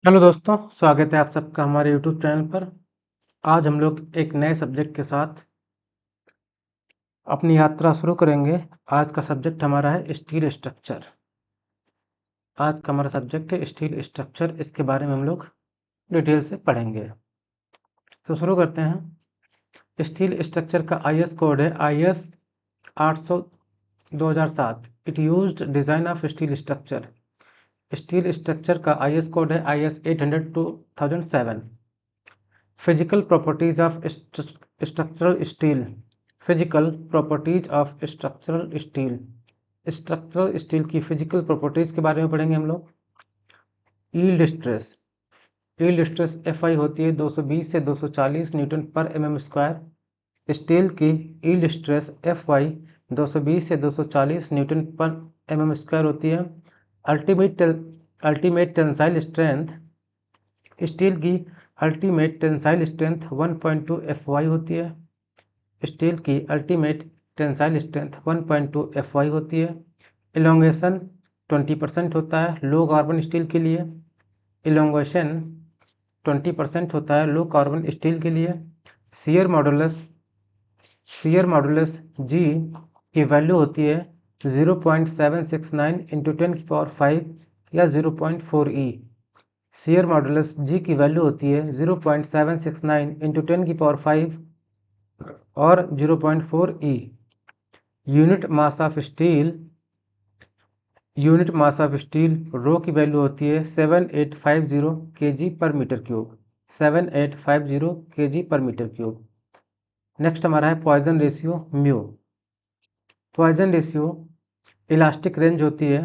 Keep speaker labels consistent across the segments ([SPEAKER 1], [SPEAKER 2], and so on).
[SPEAKER 1] Hello दोस्तों, स्वागत है आप सबका हमारे यूट्यूब चैनल पर। आज हम लोग एक नए सब्जेक्ट के साथ अपनी यात्रा शुरू करेंगे। आज का सब्जेक्ट हमारा है स्टील स्ट्रक्चर। आज का हमारा सब्जेक्ट है स्टील स्ट्रक्चर। इसके बारे में हम लोग डिटेल से पढ़ेंगे। तो शुरू करते हैं। स्टील स्ट्रक्चर का IS कोड है IS 800 2007। It used design of steel structure. Steel structure का IS कोड है IS 800 2007। Physical properties of structural steel. Physical properties of structural steel. Structural steel की फिजिकल प्रॉपर्टीज के बारे में पढ़ेंगे हम लोग। Yield stress. Yield stress FI होती है 220 से 240 न्यूटन पर mm²। स्टील की यील्ड स्ट्रेस FY 220 से 240 न्यूटन पर mm² होती है। Ultimate tensile strength. स्टील की अल्टीमेट टेंसाइल स्ट्रेंथ 1.2 FY होती है। स्टील की अल्टीमेट टेंसाइल स्ट्रेंथ 1.2 FY होती है। इलोंगेशन 20% होता है लो कार्बन स्टील के लिए। इलोंगेशन 20% होता है लो कार्बन स्टील के लिए। शियर मॉडुलस G की वैल्यू होती है 0.769 × 10⁵ या 0.4 E। शियर मॉडुलस G की वैल्यू होती है 0.769 × 10⁵ और 0.4 E। Unit mass of steel rho की वैल्यू होती है 7850 kg/m³। 7850 kg/m³। नेक्स्ट हमारा है Poisson ratio mu. Poisson ratio elastic range होती है।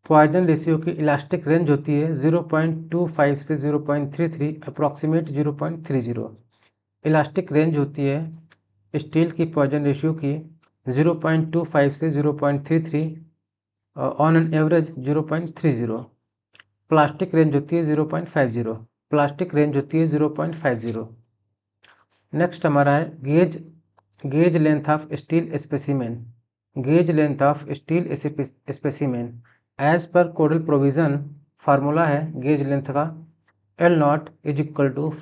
[SPEAKER 1] पॉइजन रेशियो की इलास्टिक रेंज होती है 0.25 से 0.33 अप्रॉक्सीमेट 0.30। इलास्टिक रेंज होती है स्टील की पॉइजन रेशियो की 0.25 से 0.33 on an average 0.30। Plastic range होती है 0.50। प्लास्टिक रेंज होती है 0.50। नेक्स्ट हमारा है gauge length of steel specimen. Gauge length of steel specimen as per codal provision formula है गेज लेंथ का L0 =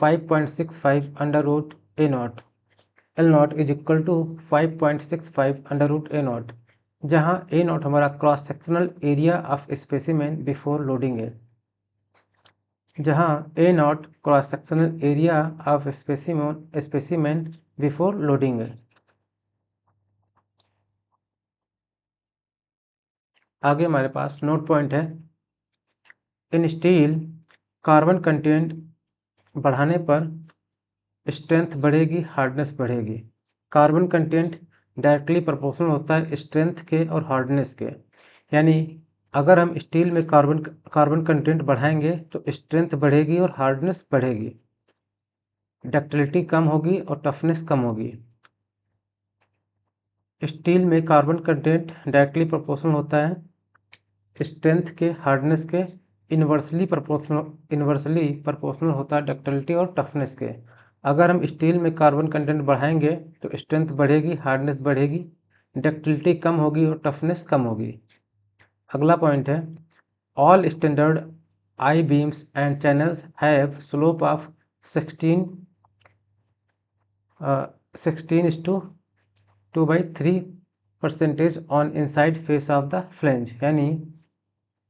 [SPEAKER 1] 5.65 √A0। L0 = 5.65 √A0, जहाँ A0 हमारा cross sectional area of specimen before loading है। जहाँ A0 cross sectional area of specimen before loading है। आगे हमारे पास नोट पॉइंट है। इन स्टील कार्बन कंटेंट बढ़ाने पर स्ट्रेंथ बढ़ेगी, हार्डनेस बढ़ेगी। कार्बन कंटेंट डायरेक्टली प्रोपोर्शनल होता है स्ट्रेंथ के और हार्डनेस के। यानी अगर हम स्टील में कार्बन कंटेंट बढ़ाएंगे तो स्ट्रेंथ बढ़ेगी और हार्डनेस बढ़ेगी। डक्टिलिटी कम होगी और टफनेस कम होगी। स्टील में कार्बन कंटेंट डायरेक्टली प्रोपोर्शनल होता है स्ट्रेंथ के, हार्डनेस के। इन्वर्सली प्रोपोर्शनल होता है डक्टिलिटी और टफनेस के। अगर हम स्टील में कार्बन कंटेंट बढ़ाएंगे तो स्ट्रेंथ बढ़ेगी, हार्डनेस बढ़ेगी, डक्टिलिटी कम होगी और टफनेस कम होगी। अगला पॉइंट है all standard I beams and channels have slope of 16:2/3% on inside face of the flange. यानी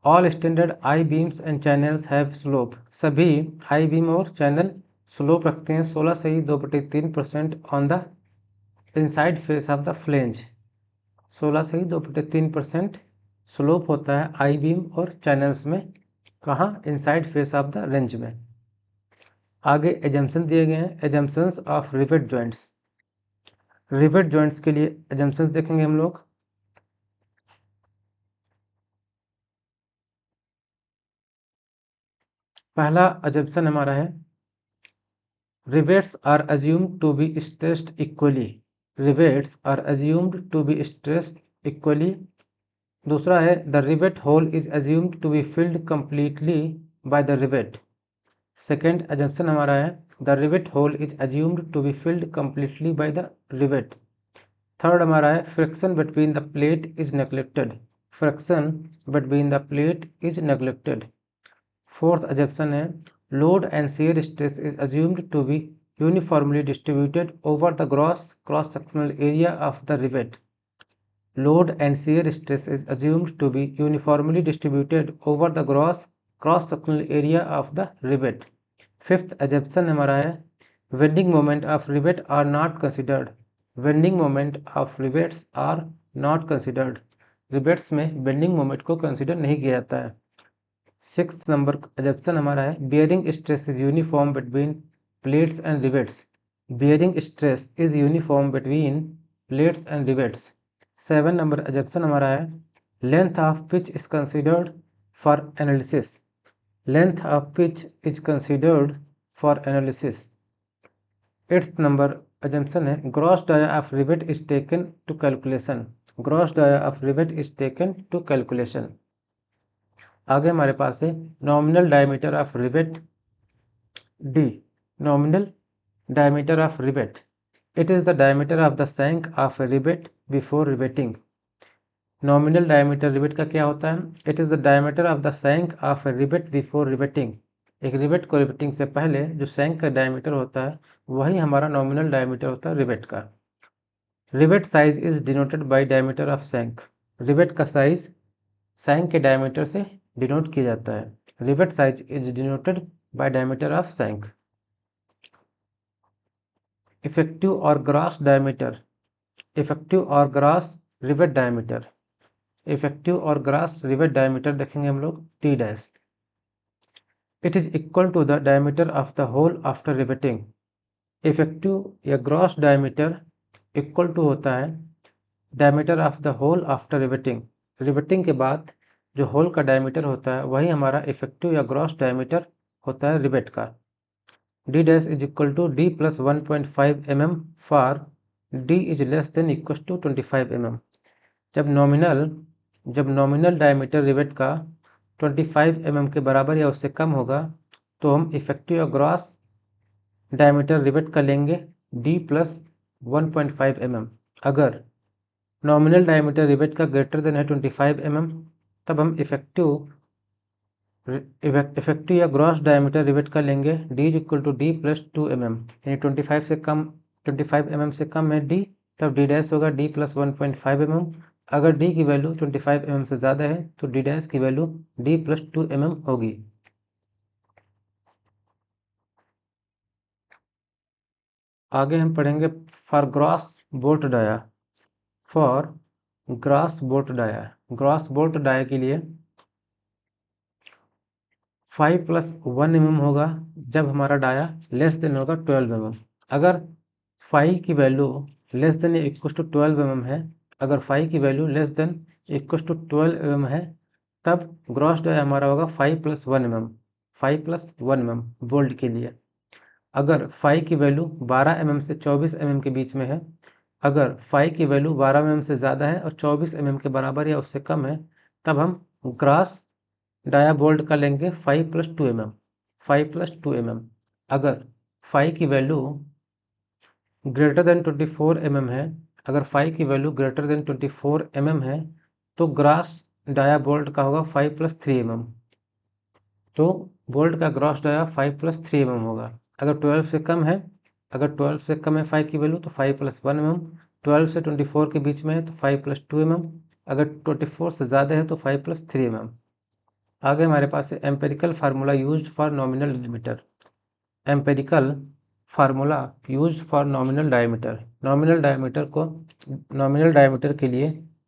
[SPEAKER 1] all standard I beams and channels have slope. सभी आई बीम और चैनल स्लोप रखते हैं 16 से ही 2/3% on the inside face of the flange. 16 से ही 2/3% slope होता है आई बीम और चैनल्स में। कहाँ? Inside face of the range में। आगे एजम्पशन दिए गए हैं। Assumptions of rivet joints. Rivet joints के लिए एजम्पशंस देखेंगे हम लोग। पहला एजम्पशन हमारा है rivets are assumed to be stressed equally. Rivets are assumed to be stressed equally. दूसरा है the rivet hole is assumed to be filled completely by the rivet. Second assumption हमारा है the rivet hole is assumed to be filled completely by the rivet. Third हमारा है friction between the plate is neglected. Friction between the plate is neglected. Fourth assumption है load and shear stress is assumed to be uniformly distributed over the cross sectional area of the rivet. Load and shear stress is assumed to be uniformly distributed over the cross sectional area of the rivet. Fifth assumption हमारा है bending moment of rivet are not considered. Bending moment of rivets are not considered. Rivets में bending moment को consider नहीं किया जाता है। Six number assumption हमारा है bearing stress is uniform between plates and rivets. Bearing stress is uniform between plates and rivets. Seven number assumption हमारा है length of pitch is considered for analysis. Length of pitch is considered for analysis. Eighth number assumption है gross dia of rivet is taken to calculation। gross dia of rivet is taken to calculation। आगे हमारे पास है nominal diameter of rivet D। nominal diameter of rivet, it is the diameter of the shank of a rivet before riveting। nominal diameter rivet का क्या होता है? it is the diameter of the shank of a rivet before riveting। एक rivet को riveting से पहले जो shank का डायमीटर होता है वही हमारा नॉमिनल डायमीटर होता है रिवेट का। Rivet size is denoted by diameter of shank. Rivet का साइज शैंक के डायमीटर से डिनोट किया जाता है। Rivet size is denoted by diameter of shank. Effective और ग्रॉस डायमीटर। इफेक्टिव और ग्रॉस रिवेट डायमीटर। इफेक्टिव और ग्रॉस रिवेट डायमीटर देखेंगे हम लोग T dash. It is equal to the diameter of the hole after riveting. Effective या gross diameter equal to होता है diameter of the hole after riveting. Riveting के बाद जो होल का डायमीटर होता है वही हमारा इफेक्टिव या ग्रॉस डायमीटर होता है रिवेट का। D dash is equal to D plus 1.5 mm for D is less than equal to 25 mm। जब नॉमिनल डायमीटर रिवेट का 25 mm के बराबर या उससे कम होगा तो हम इफेक्टिव या ग्रॉस डायमीटर रिवेट का लेंगे डी प्लस 1.5 mm। अगर नॉमिनल डायमीटर रिवेट का ग्रेटर देन है 25 mm तब हम इफेक्टिव या ग्रॉस डायमीटर रिवेट का लेंगे D is equal to D plus 2 mm। यानी 25 mm से कम है डी तब डी डैश होगा डी प्लस 1.5 mm। अगर डी की वैल्यू 25 mm से ज़्यादा है तो डी डैश की वैल्यू डी प्लस 2 mm होगी। आगे हम पढ़ेंगे for gross bolt dia. For gross bolt dia, gross bolt dia के लिए 5 + 1 mm होगा जब हमारा डाया लेस देन होगा 12 mm। अगर फाई की value less than equal to 12 mm है, अगर फाई की value less than equal to 12 mm है तब ग्रॉस डाया हमारा होगा 5 + 1 mm। 5 + 1 mm बोल्ट के लिए। अगर फाई की वैल्यू 12 mm से 24 mm के बीच में है, अगर फाई की वैल्यू 12 mm से ज़्यादा है और 24 mm के बराबर या उससे कम है तब हम ग्रॉस डाया बोल्ट का लेंगे 5 + 2 mm। 5 + 2 mm। अगर फाई की वैल्यू ग्रेटर देन 24 mm है, अगर फाई की वैल्यू ग्रेटर देन 24 mm है तो ग्रॉस डाया बोल्ट का होगा 5 + 3 mm। तो बोल्ट का ग्रॉस डाया 5 + 3 mm होगा। अगर 12 से कम है, अगर 12 से कम है फाई की वैल्यू तो 5 + 1 mm। 12 से 24 के बीच में है तो 5 + 2 mm। अगर 24 से ज़्यादा है तो 5 + 3 mm। आगे हमारे पास है empirical formula used for nominal diameter. Empirical formula used for nominal diameter. Nominal diameter के लिए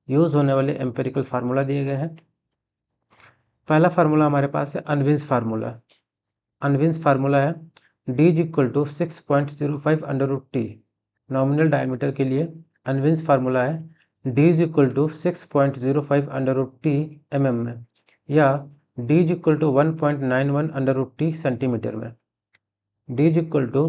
[SPEAKER 1] यूज़ होने वाले एम्पेरिकल फार्मूला दिए गए हैं। पहला फार्मूला हमारे पास है अनविन्स फार्मूला। अनविन्स फार्मूला है D is equal to 6.05 √t। Nominal diameter के लिए अनविन्स फार्मूला है D is equal to 6.05 √t mm में, या D is equal to 1.91 √t centimetre में। D is equal to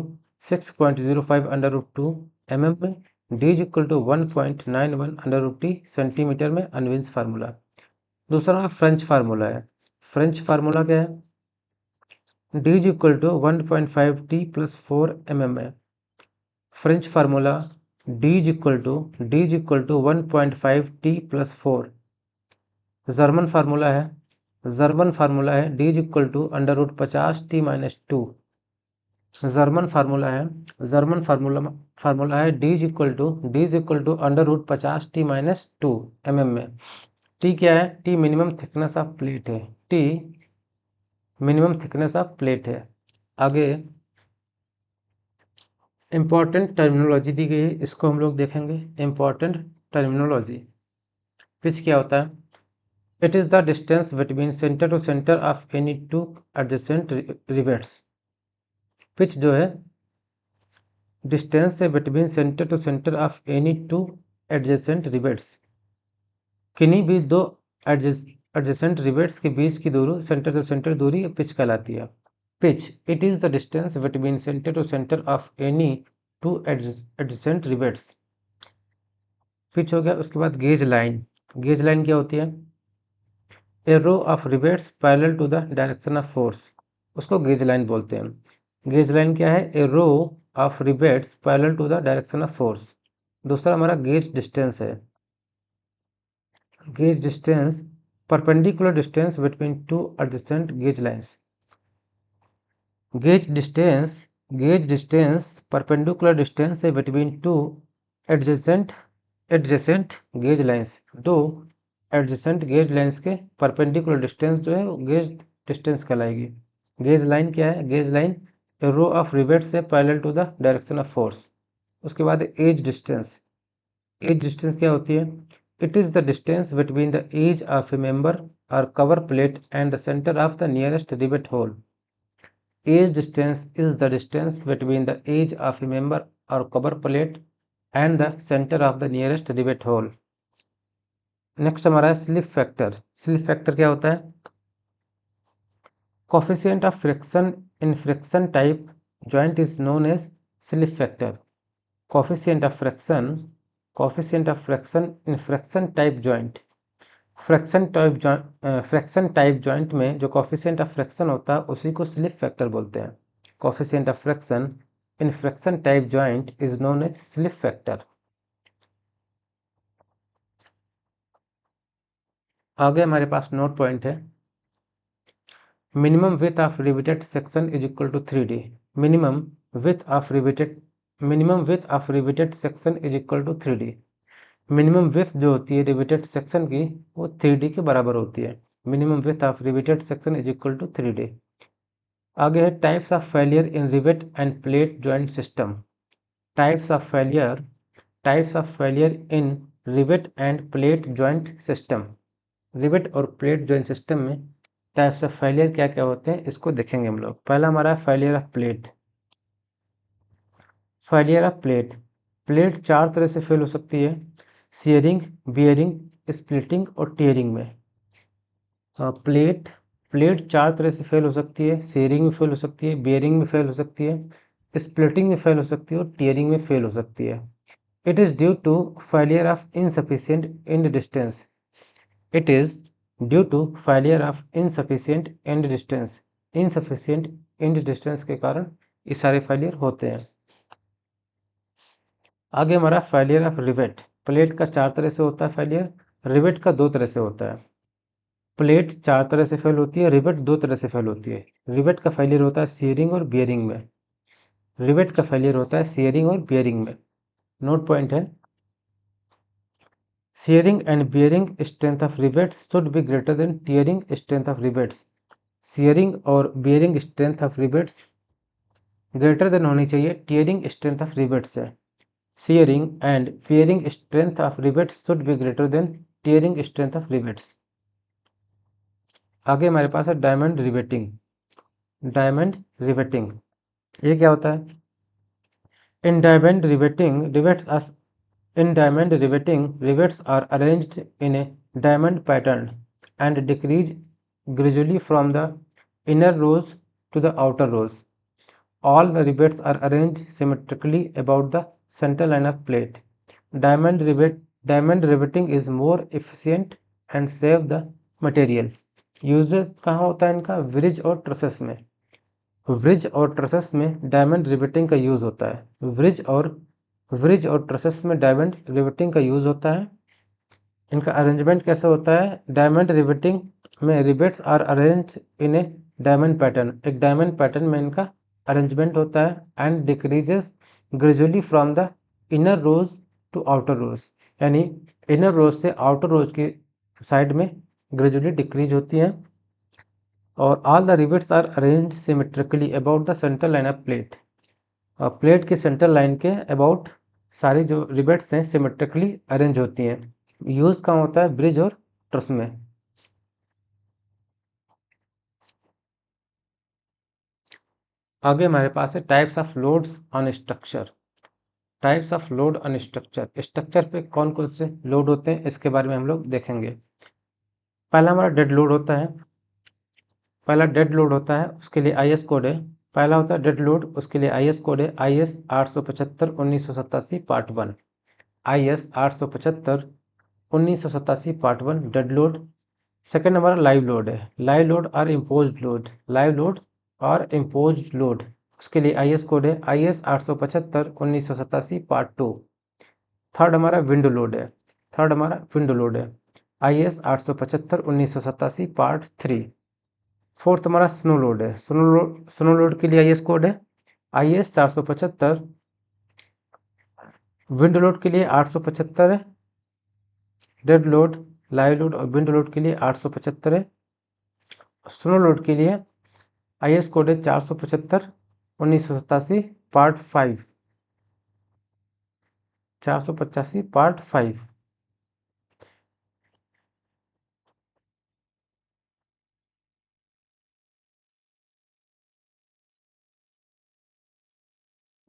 [SPEAKER 1] 6.05 √2 mm में, D is equal to 1.91 √t centimetre में Unwin's formula. दूसरा French formula है। फ्रेंच फार्मूला क्या है? D is equal to 1.5t + 4 mm है। French formula D is equal to 1.5t + 4। German formula है German formula है d is equal to √50t-2। German formula है d is equal to √50t-2 mm में। t क्या है? t minimum thickness of plate है। t minimum thickness of plate है। आगे important terminology दी गई है, इसको हम लोग देखेंगे। Important terminology. पिच क्या होता है? It is the distance between centre to centre of any two adjacent rivets. Pitch जो है डिस्टेंस है between centre to centre of any two adjacent rivets. किन्हीं भी दो एडजेसेंट रिवेट्स के बीच की दूरी सेंटर टू सेंटर दूरी पिच कहलाती है। Pitch it is the distance between centre to centre of any two adjacent rivets. Pitch हो गया। उसके बाद गेज लाइन। गेज लाइन क्या होती है? A row of rivets parallel to the direction of force, उसको गेज लाइन बोलते हैं। गेज लाइन क्या है? A row of rivets parallel to the direction of force. दूसरा हमारा गेज डिस्टेंस है। Gauge distance perpendicular distance between two adjacent gauge lines. Gauge distance perpendicular distance है between two adjacent gauge lines. दो adjacent gauge lines के perpendicular distance जो है वो gauge distance कहलाएगी। गेज लाइन क्या है? Gauge line a row of rivet से parallel to the direction of force. उसके बाद एज डिस्टेंस। एज डिस्टेंस क्या होती है? It is the distance between the edge of a member और cover plate and the centre of the nearest rivet hole. Edge distance is the distance between the edge of a member और cover plate and the centre of the nearest rivet hole. Next हमारा है slip factor. Slip factor क्या होता है? Coefficient of friction in friction type joint is known as slip factor. Coefficient of friction in friction type joint. Friction type joint में जो coefficient of friction होता है उसी को स्लिप फैक्टर बोलते हैं। Coefficient of friction in friction type joint is known as slip factor. आगे हमारे पास नोट पॉइंट है। Minimum width of riveted section is equal to 3D। Minimum width of riveted section is equal to 3D। Minimum width जो होती है riveted section की वो 3D के बराबर होती है। Minimum width of riveted section is equal to 3D। आगे है types of failure in rivet and plate joint system. Types of failure in rivet and plate joint system. Rivet और plate joint system में types of failure क्या क्या होते हैं इसको देखेंगे हम लोग। पहला हमारा फेलियर ऑफ प्लेट। प्लेट चार तरह से फेल हो सकती है: शियरिंग, बियरिंग, स्प्लिटिंग और टीयरिंग में। प्लेट चार तरह से फेल हो सकती है: शेयरिंग में फेल हो सकती है, बियरिंग में फेल हो सकती है, स्प्लिटिंग में फेल हो सकती है और टीयरिंग में फेल हो सकती है। It is due to failure of insufficient end distance. It is due to failure of insufficient end distance. Insufficient end distance के कारण ये सारे फेलियर होते हैं। आगे हमारा फेलियर ऑफ रिवेट। प्लेट का चार तरह से होता है फेलियर, रिवेट का दो तरह से होता है। प्लेट चार तरह से फेल होती है, रिवेट दो तरह से फेल होती है। रिवेट का फेलियर होता है शियरिंग और बियरिंग में। रिवेट का फेलियर होता है शियरिंग और बियरिंग में। नोट पॉइंट है, shearing and bearing strength of rivets should be greater than tearing strength of rivets. Shearing और bearing strength of rivets greater than होनी चाहिए टीयरिंग स्ट्रेंथ ऑफ रिवेट्स से। Shearing and bearing strength of rivets should be greater than tearing strength of rivets. आगे हमारे पास है diamond riveting. Diamond riveting ये क्या होता है? In diamond riveting rivets are arranged in a diamond pattern and decrease gradually from the inner rows to the outer rows. All the rivets are arranged symmetrically about the center line of plate. Diamond riveting is more efficient and save the material. Uses कहाँ होता है इनका? Bridge और trusses में। Bridge और trusses में diamond riveting का use होता है। ब्रिज और ट्रसेस में डायमंड रिवेटिंग का यूज होता है। इनका अरेंजमेंट कैसे होता है? डायमंड रिवेटिंग में rivets are arrange in a diamond pattern, एक डायमंड पैटर्न में इनका अरेंजमेंट होता है, and decreases gradually from the inner rows to outer rows, यानी इनर रोज से आउटर रोज की साइड में ग्रेजुअली डिक्रीज होती हैं। और all the rivets are arrange symmetrically about the central line of plate, plate की सेंट्रल लाइन के अबाउट सारी जो रिबेट्स हैं सिमेट्रिकली अरेंज होती हैं। यूज कहाँ होता है? ब्रिज और ट्रस में। आगे हमारे पास है types of loads on structure. Types of load on structure, structure पे कौन कौन से लोड होते हैं इसके बारे में हम लोग देखेंगे। पहला हमारा डेड लोड होता है। पहला डेड लोड होता है, उसके लिए IS कोड है। पहला होता है डेड लोड, उसके लिए IS कोड है IS 875/1987 part 1। IS 875/1987 part 1 dead load. Second हमारा लाइव लोड है। लाइव लोड और इम्पोज्ड लोड, लाइव लोड और इम्पोज्ड लोड, उसके लिए IS कोड है IS 875/1987 पार्ट 2। थर्ड हमारा विंडो लोड है। थर्ड हमारा विंडो लोड है IS 875/1987 पार्ट 3। फोर्थ हमारा स्नो लोड है। स्नो लोड के लिए IS कोड है IS 475। विंडो लोड के लिए 875 है। डेड लोड, लाइव लोड और विंडो लोड के लिए 875 है। स्नो लोड के लिए IS कोड है 475/1987 पार्ट 5, 485 पार्ट 5।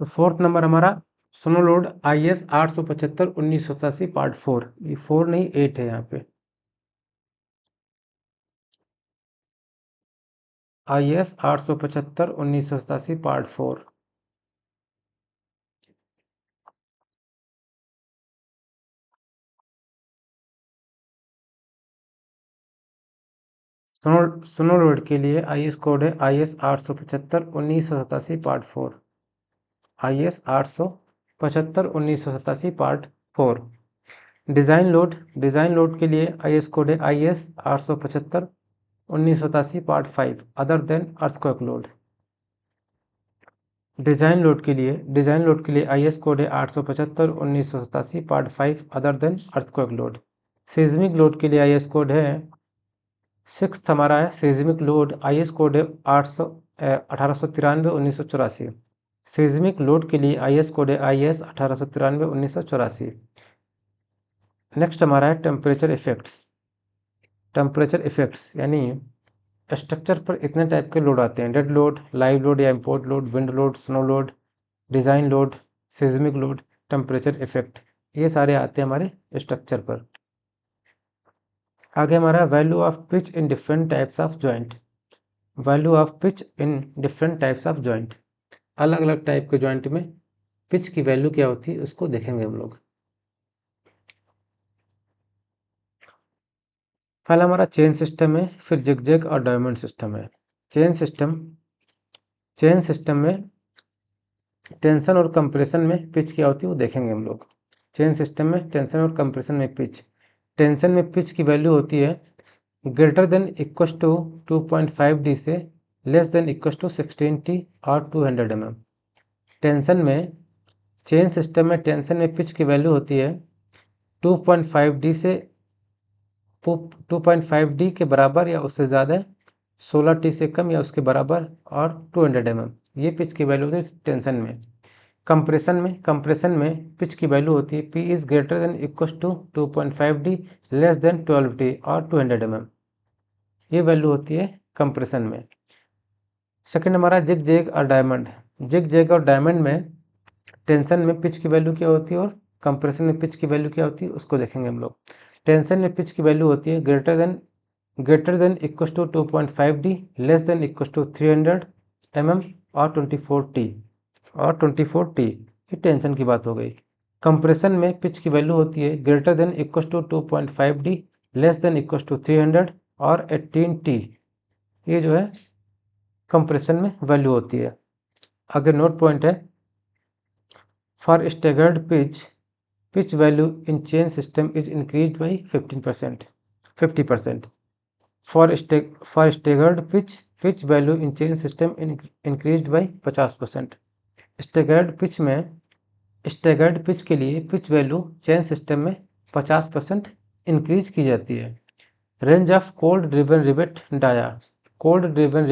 [SPEAKER 1] तो फोर्थ नंबर हमारा स्नो लोड IS 875/1987 पार्ट 4, ये 4 नहीं 8 है यहाँ पे। IS 875/1987 part 4। स्नो लोड के लिए IS कोड है IS 875/1987 part 4। IS 875/1987 part 4। Design load, design load के लिए IS कोड है IS 875/1987 part 5 other than earthquake load. Design load के लिए, डिज़ाइन लोड के लिए IS कोड है 875/1987 part 5 other than earthquake load. Seismic load के लिए IS कोड है, सिक्स्थ हमारा है सीज्मिक लोड, IS कोड है 1893/1984। सीज्मिक लोड के लिए IS कोड है IS 1893/1984। नेक्स्ट हमारा है टेम्परेचर इफेक्ट्स। टेम्परेचर इफेक्ट्स यानी स्ट्रक्चर पर इतने टाइप के लोड आते हैं: डेड लोड, लाइव लोड या import load, wind load, snow load, design load, seismic load, temperature effect, ये सारे आते हैं हमारे स्ट्रक्चर पर। आगे हमारा value of pitch in different types of joint. Value of pitch in different types of joint, अलग अलग टाइप के जॉइंट में पिच की वैल्यू क्या होती है उसको देखेंगे हम लोग। पहला हमारा चेन सिस्टम है, फिर जिगजैग और डायमंड सिस्टम है। चेन सिस्टम, चेन सिस्टम में टेंशन और कंप्रेशन में पिच क्या होती है वो देखेंगे हम लोग। चेन सिस्टम में टेंशन और कंप्रेशन में पिच, टेंशन में पिच की वैल्यू होती है greater than equals to 2.5D से less than equals to 16T और 200 mm। टेंशन में, चेन सिस्टम में टेंशन में पिच की वैल्यू होती है 2.5D से 2.5D के बराबर या उससे ज़्यादा, 16T से कम या उसके बराबर और 200 mm, ये पिच की वैल्यू होती है टेंशन में। कंप्रेशन में, कंप्रेशन में पिच की वैल्यू होती है P is greater than equals to 2.5D less than 12T और 200 mm, ये वैल्यू होती है कंप्रेशन में। सेकंड हमारा जिग जैग और डायमंड। जिग जैग और डायमंड में टेंशन में पिच की वैल्यू क्या होती है और कंप्रेशन में पिच की वैल्यू क्या होती है उसको देखेंगे हम लोग। टेंशन में पिच की वैल्यू होती है greater than equals to 2.5D less than equals to 300 mm और 24T और 24T, ये टेंशन की बात हो गई। कंप्रेशन में पिच की वैल्यू होती है greater than equals to 2.5D less than equals to 300 और 18T, ये जो है कंप्रेशन में वैल्यू होती है। आगे नोट पॉइंट है, for staggered pitch, pitch value in chain system is increase by 50%। For staggered pitch value in chain system increased by 50%। Staggered pitch के लिए पिच वैल्यू चेन सिस्टम में 50% इंक्रीज की जाती है। Range of cold driven rivet dia. Cold driven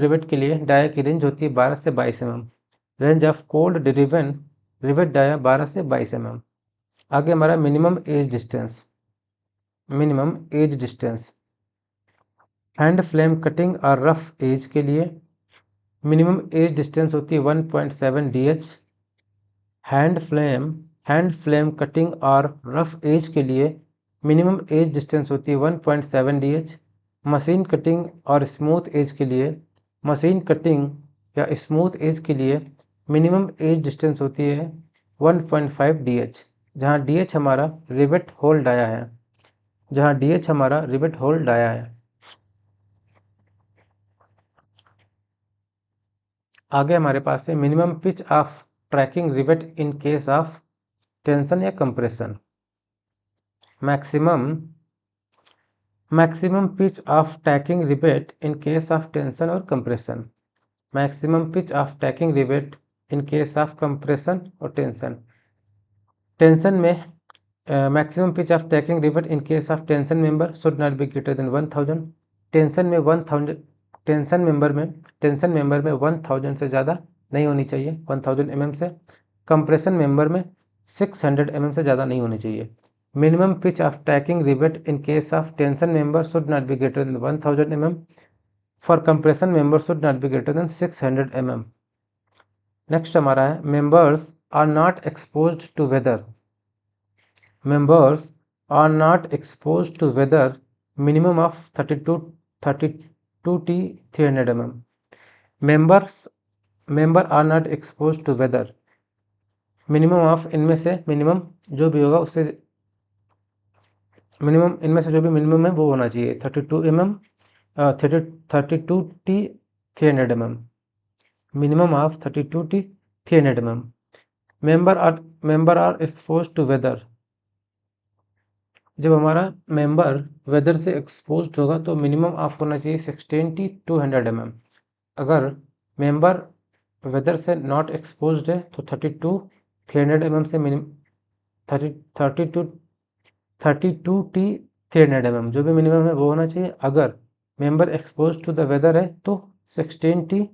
[SPEAKER 1] rivet के लिए dia की range होती है 12 से 22 mm। Range of cold driven rivet dia 12 से 22 mm। आगे हमारा minimum edge distance. Hand flame cutting और रफ एज के लिए मिनिमम एज डिस्टेंस होती है 1.7 DH। हैंड फ्लेम कटिंग और रफ एज के लिए मिनिमम एज डिस्टेंस होती है 1.7 DH। मशीन कटिंग और स्मूथ एज के लिए मिनिमम एज डिस्टेंस होती है 1.5 DH, जहाँ DH हमारा रिवेट होल डाया है। आगे हमारे पास है minimum pitch of tracking rivet in case of tension या compression. Maximum pitch of tacking rivet in case of tension और compression. Maximum pitch of tacking rivet in case of compression और tension. Tension में maximum pitch of tacking rivet in case of tension member should not be greater than 1000। Tension member में 1000 से ज़्यादा नहीं होनी चाहिए, 1000 mm से। कंप्रेशन मेंबर में 600 mm से ज़्यादा नहीं होनी चाहिए। Minimum pitch of tacking rivet in case of tension member should not be greater than 1000 mm। For compression member should not be greater than 600 mm। Next हमारा है members are not exposed to weather. minimum of 32 T 300 mm। member are not exposed to weather। Minimum of इनमें से minimum जो भी होगा उससे minimum इनमें से जो भी मिनिमम है वो होना चाहिए 32 T 300 mm। Minimum of 32 T 300 mm। Member are expose to weather. जब हमारा मेंबर वेदर से एक्सपोज्ड होगा तो मिनिमम ऑफ होना चाहिए 16 T 200 mm। अगर मेंबर वेदर से नॉट एक्सपोज्ड है तो 32 300 mm से मिनिमम 32 T 300 mm जो भी मिनिमम है वो होना चाहिए। अगर member expose to the weather है तो 16 T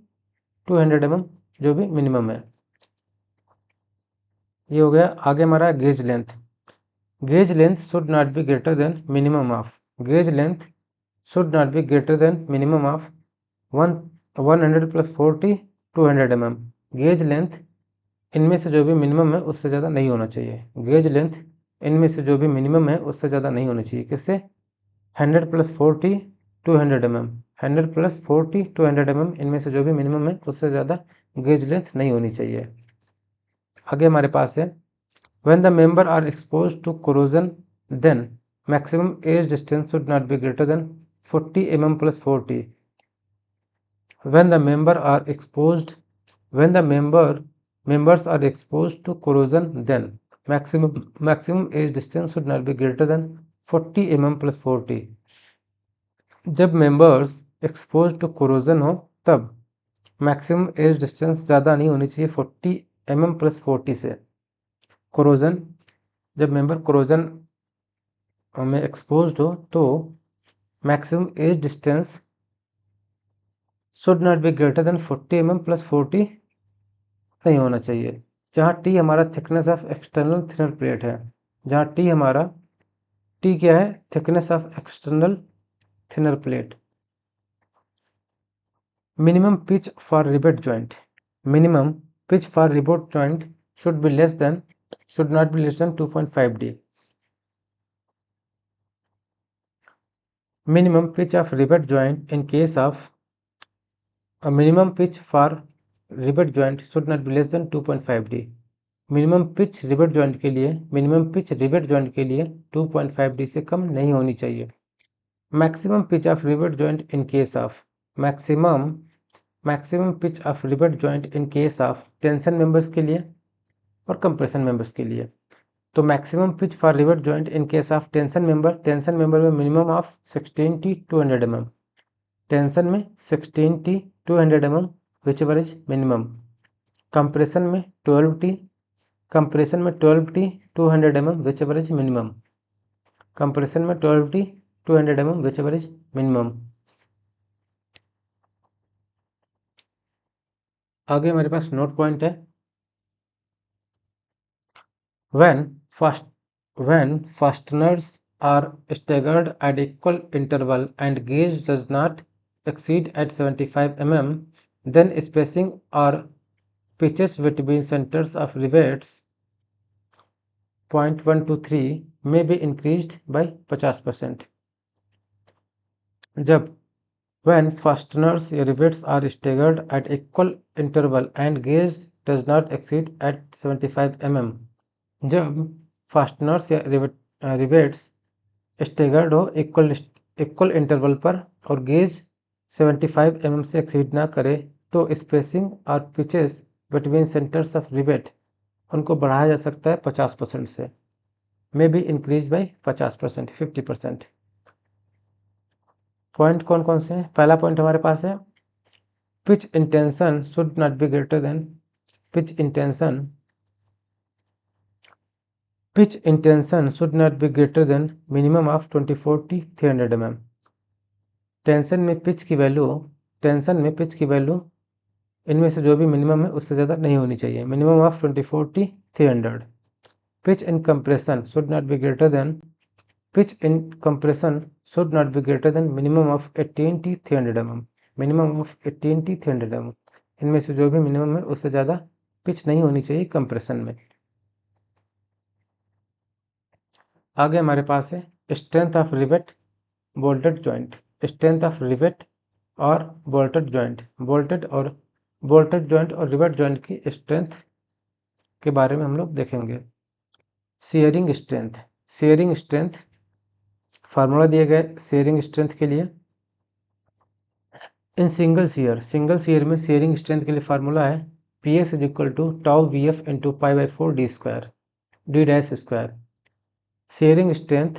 [SPEAKER 1] 200 mm जो भी मिनिमम है। ये हो गया। आगे हमारा gauge length. Gauge length should not be greater then minimum of 100 + 40 200 mm। Gauge length इनमें से जो भी मिनिमम है उससे ज़्यादा नहीं होना चाहिए। किससे? 100 + 40 200 mm। 100 + 40 200 mm इनमें से जो भी मिनिमम है उससे ज़्यादा गेज लेंथ नहीं होनी चाहिए। आगे हमारे पास है when the member are exposed to corrosion then maximum edge distance should not be greater than 40 mm + 40। when the members are exposed to corrosion then maximum edge distance should not be greater than 40 mm + 40। जब members expose to corrosion हो तब maximum age distance ज़्यादा नहीं होनी चाहिए 40 mm + 40 से। जब member corrosion में एक्सपोज्ड हो तो maximum age distance should not be greater then 40 mm + 40 नहीं होना चाहिए। जहाँ टी हमारा thickness of external thinner plate है। क्या है? Thickness of external thinner plate. Minimum pitch for rivet joint should not be less than 2.5 D। minimum pitch of rivet joint in case of a minimum pitch for rivet joint should not be less than 2.5 D। Minimum pitch rivet joint के लिए 2.5 D से कम नहीं होनी चाहिए। Maximum pitch of rivet joint in case of tension members के लिए और कंप्रेशन मेंबर्स के लिए तो maximum pitch for rivet joint in case of tension member में minimum of 16T 200 mm, tension में 16T 200 mm whichever is minimum, compression में 12T 200 mm whichever is minimum, compression में 12T 200 mm whichever is minimum. आगे हमारे पास note point है, when fasteners are staggered at equal interval and gauge does not exceed at 75 mm, then spacing or pitches between centers of rivets 0.1 to 3 may be increased by 50%। जब when fasteners या rivets are staggered at equal interval and gauge does not exceed at 75 mm, जब fasteners या rivets staggered हो equal interval पर और gauge 75 mm से exceed ना करे तो स्पेसिंग और pitches between centres of rivet उनको बढ़ाया जा सकता है 50% से, may be increase by 50%, 50%। Point कौन कौन से हैं? पहला पॉइंट हमारे पास है pitch intention should not be greater then pitch intention should not be greater than minimum of 24T 300 mm। Tension में पिच की वैल्यू इनमें से जो भी मिनिमम है उससे ज़्यादा नहीं होनी चाहिए, minimum of 24T 300। Pitch in compression should not be greater then minimum of 18T 300 mm, minimum of 18T 300 mm। इनमें से जो भी मिनिमम है उससे ज़्यादा पिच नहीं होनी चाहिए कंप्रेशन में। आगे हमारे पास है strength of rivet bolted joint, strength of rivet और बोल्टेड जॉइंट, बोल्टेड जॉइंट और रिवेट जॉइंट की स्ट्रेंथ के बारे में हम लोग देखेंगे। शेयरिंग स्ट्रेंथ फार्मूला दिए गए शेयरिंग स्ट्रेंथ के लिए। इन सिंगल शेयर में शेयरिंग स्ट्रेंथ के लिए फार्मूला है PS is equal to tau VF into π/4 D dash square. Shearing strength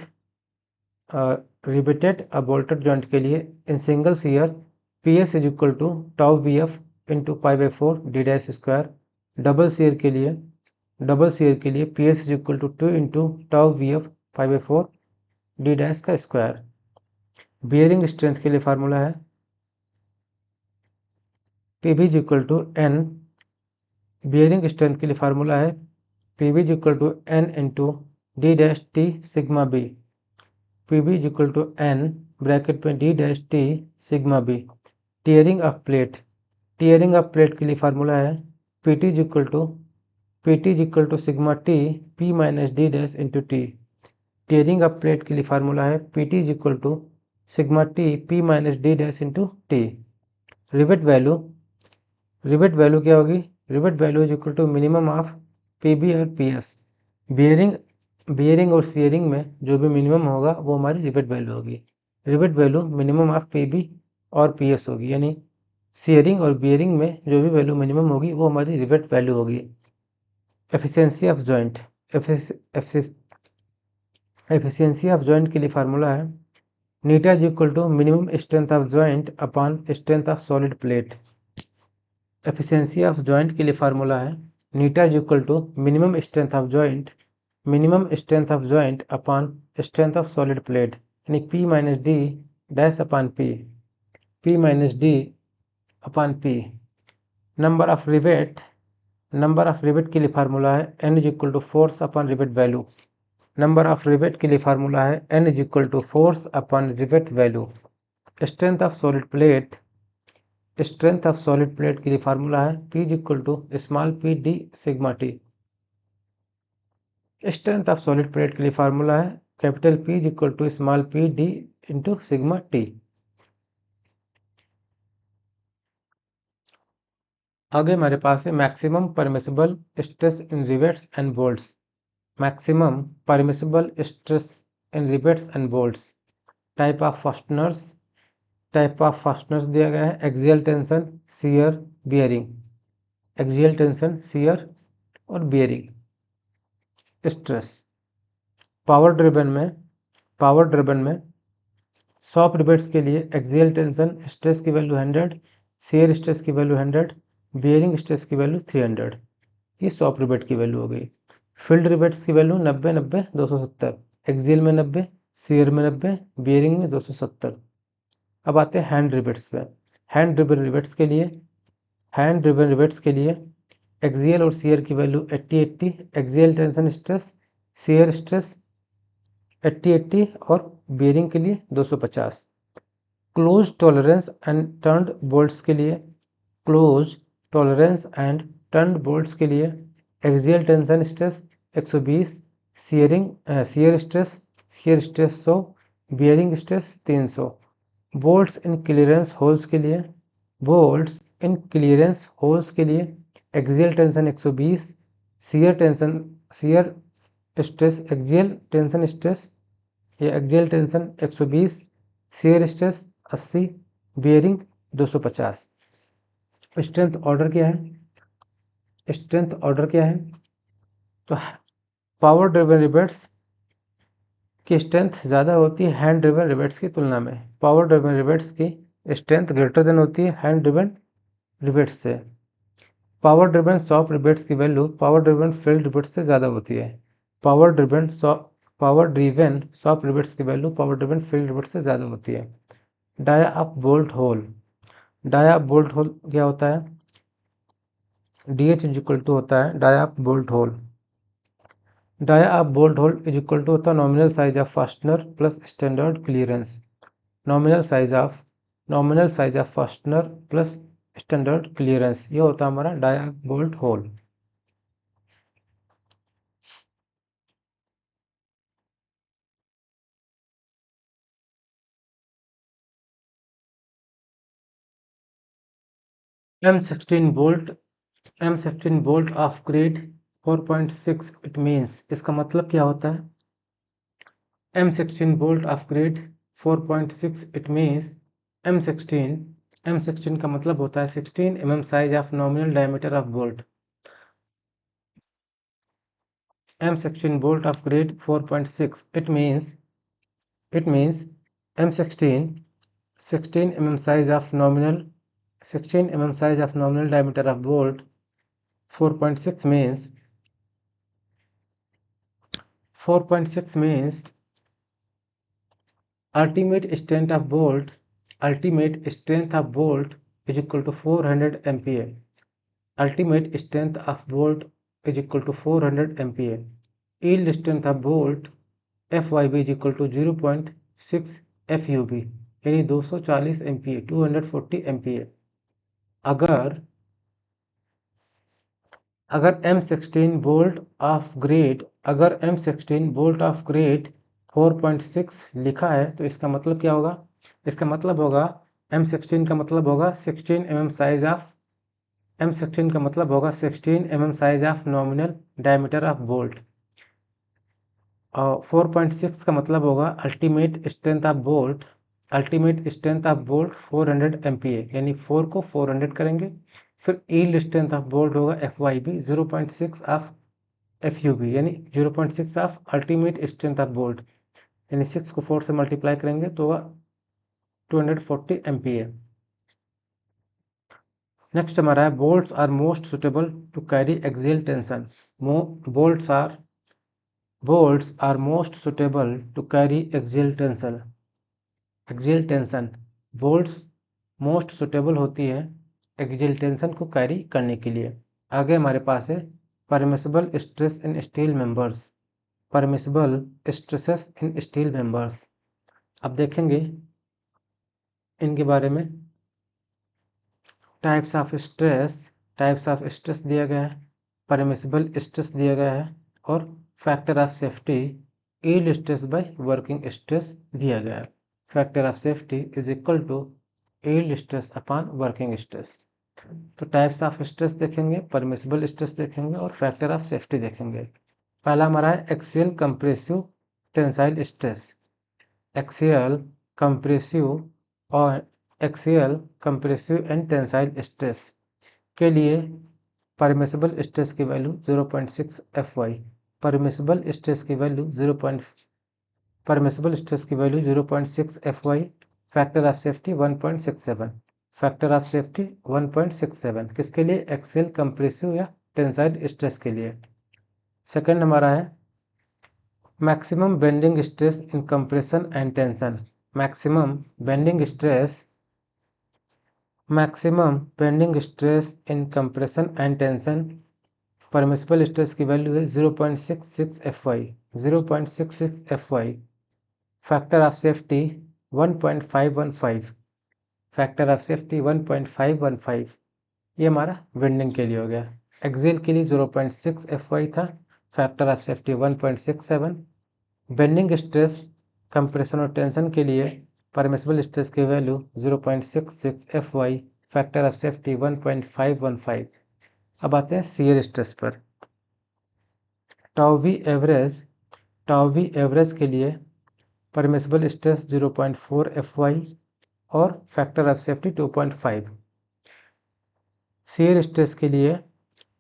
[SPEAKER 1] riveted bolted joint के लिए in single shear PS is equal to tau VF into π/4 D dash square. Double shear के लिए PS is equal to 2 into tau VF π/4 D dash का square. Bearing strength के लिए formula है PB is equal to N, bearing strength के लिए formula है PB is equal to N into D dash T sigma B, PB is equal to N bracket में D dash T sigma B। Tearing of plate के लिए formula है PT is equal to sigma T P minus D dash into T। Tearing of plate के लिए formula है PT is equal to sigma T P minus D dash into T। Rivet value क्या होगी? Rivet value is equal to minimum of PB और PS। Bearing और shearing में जो भी मिनिमम होगा वो हमारी रिवेट वैल्यू होगी। Rivet value minimum of PB और PS होगी, यानी शेयरिंग और बियरिंग में जो भी वैल्यू मिनिमम होगी वो हमारी रिवेट वैल्यू होगी। एफिशिएंसी ऑफ जॉइंट के लिए फार्मूला है eta is equal to minimum strength of joint upon strength of solid plate. Efficiency of joint के लिए फार्मूला है eta is equal to minimum strength of joint upon strength of solid plate, यानी P minus D dash upon P। Number of rivet के लिए formula है N is equal to force upon rivet value. Number of rivet के लिए formula है N is equal to force upon rivet value. Strength of solid plate के लिए formula है P is equal to small p d sigma T। Strength of solid plate के लिए formula है capital P is equal to small p d into sigma T। आगे हमारे पास है maximum permissible stress in rivets and bolts. Maximum permissible stress in rivets and bolts. Type of fasteners दिया गया है axial tension, shear, bearing. Axial tension, shear और bearing. Stress. Power driven में soft rivets के लिए एक्सियल टेंशन स्ट्रेस की value 100, shear stress की value 100, bearing stress की वैल्यू 300। ये सॉफ्ट रिवेट की वैल्यू हो गई। फील्ड रिवेट्स की वैल्यू 90, 90, 270, एक्सियल में 90, शियर में 90, बियरिंग में 270। अब आते हैं हैंड रिवेट्स पे। हैंड ड्रिवन रिवेट्स के लिए एक्सियल और शियर की वैल्यू 80, 80, axial tension stress, shear stress 80, 80 और बियरिंग के लिए 250। Close tolerance and turned bolts के लिए axial tension stress 120, shear stress 100, bearing stress 300। Bolts in clearance holes के लिए axial tension 120, shear stress axial tension 120, shear stress 80, bearing 250। Strength order क्या है? तो पावर ड्रिवन रिवेट्स की स्ट्रेंथ ज़्यादा होती है हैंड ड्रिवन रिवेट्स की तुलना में। पावर ड्रिवन रिवेट्स की स्ट्रेंथ ग्रेटर देन होती है हैंड ड्रिवन रिवेट्स से। पावर ड्रिवन सॉफ्ट रिवेट्स की value power driven field rivets से ज़्यादा होती है। पावर ड्रिवन सॉफ्ट रिवेट्स की value power driven field rivets से ज़्यादा होती है। डाया अप बोल्ट होल क्या होता है? DH इज इक्वल टू होता है dia of bolt hole. Dia of bolt hole is equal to होता है nominal size of fastener plus standard clearance. Nominal size of fastener plus standard clearance, ये होता है हमारा dia of bolt hole. M16 bolt of grade 4.6 it means, इसका मतलब क्या होता है? M16 bolt of grade 4.6 it means M16 का मतलब होता है 16 mm size of nominal diameter of bolt. M16 bolt of grade 4.6 it means M16 16 mm size of nominal diameter of bolt 4.6 means ultimate strength of bolt is equal to 400 MPa. Ultimate strength of bolt is equal to 400 MPa. Yield strength of bolt FYB is equal to 0.6 FUB, यानी 240 MPa, 240 MPa। अगर M16 bolt of grade 4.6 लिखा है तो इसका मतलब क्या होगा? इसका मतलब होगा M16 का मतलब होगा 16 mm size of nominal diameter of bolt. और 4.6 का मतलब होगा ultimate strength of bolt 400 MPa, यानी 4 को 400 करेंगे। फिर यील्ड स्ट्रेंथ ऑफ बोल्ट होगा FYB 0.6 ऑफ FUB, यानी 0.6 of ultimate strength of bolt, यानी 6 को 4 से मल्टीप्लाई करेंगे तो होगा 240 MPa। नेक्स्ट हमारा है bolts are most suitable to carry axial tension. Bolts are most suitable to carry axial tension। Bolts most suitable होती है एक्सियल टेंशन को कैरी करने के लिए। आगे हमारे पास है परमिसिबल स्ट्रेस इन स्टील मेंबर्स। अब देखेंगे इनके बारे में। टाइप्स ऑफ स्ट्रेस दिया गया है, परमिसिबल स्ट्रेस दिया गया है और factor of safety yield stress by working stress दिया गया है। Factor of safety is equal to yield stress upon working stress. तो टाइप्स ऑफ स्ट्रेस देखेंगे, परमिसिबल स्ट्रेस देखेंगे और फैक्टर ऑफ सेफ्टी देखेंगे। पहला हमारा है axial compressive tensile stress. Axial compressive and tensile stress के लिए परमिसिबल स्ट्रेस की वैल्यू 0.6 FY, परमिसिबल स्ट्रेस की value 0.6 FY, factor of safety 1.67, factor of safety 1.67 किसके लिए? एक्सियल कंप्रेसिव या टेंसाइल स्ट्रेस के लिए। सेकंड हमारा है maximum bending stress in compression and tension. Maximum bending stress in compression and tension, permissible stress की value है 0.66 FY, 0.66 FY, factor of safety 1.515, factor of safety 1.515। ये हमारा बेंडिंग के लिए हो गया। एक्सियल के लिए 0.6 FY था, factor of safety 1.67। Bending stress compression और टेंशन के लिए परमिसिबल स्ट्रेस की value 0.66 FY, factor of safety 1.515। अब आते हैं शियर स्ट्रेस पर। टाउ वी एवरेज के लिए परमिसिबल स्ट्रेस 0.4 FY और factor of safety 2.5। Shear stress के लिए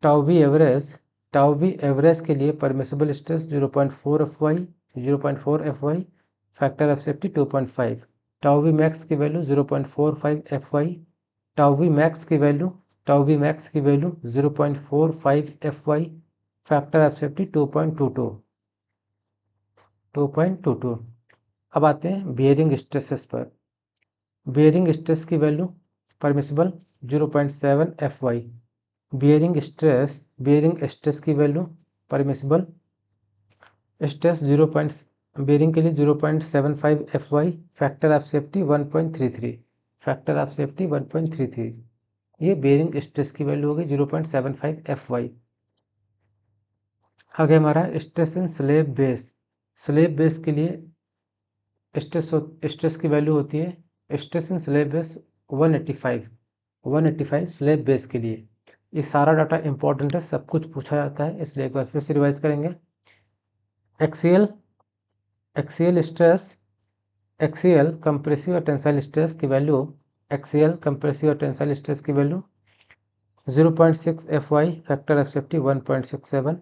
[SPEAKER 1] टाउ वी एवरेज के लिए permissible stress 0.4 FY, factor of safety 2.5। Tau V max की value 0.45 FY, tau V max की value 0.45 FY, factor of safety 2.22। अब आते हैं बियरिंग स्ट्रेसेस पर। बियरिंग स्ट्रेस की value permissible 0.7 FY, bearing stress की वैल्यू परमिसिबल स्ट्रेस बियरिंग के लिए 0.75 FY, factor of safety 1.33, factor of safety 1.33। ये बियरिंग स्ट्रेस की वैल्यू होगी 0.75 FY। आगे हमारा स्ट्रेस इन स्लेब बेस के लिए स्ट्रेस की वैल्यू होती है stress in slab base 185 slab base के लिए। ये सारा डाटा इंपॉर्टेंट है, सब कुछ पूछा जाता है, इसलिए एक बार फिर से रिवाइज करेंगे। एक्सियल कंप्रेसिव और टेंसाइल स्ट्रेस की value 0.6 FY, factor of safety 1.67।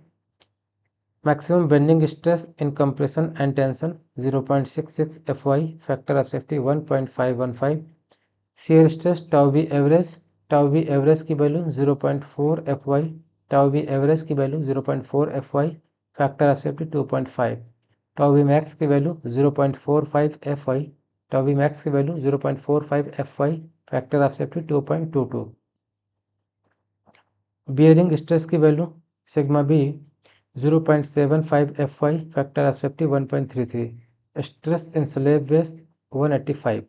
[SPEAKER 1] Maximum bending stress in compression and tension 0.66 FY, factor of safety 1.515। Shear stress tau V average की value 0.4 FY, tau V average की value 0.4 FY, factor of safety 2.5। Tau V max की value 0.45 FY, tau V max की value 0.45 FY, factor of safety 2.22। Bearing stress की value sigma B 0.75 FY, factor of safety 1.33। Stress in slab base 185।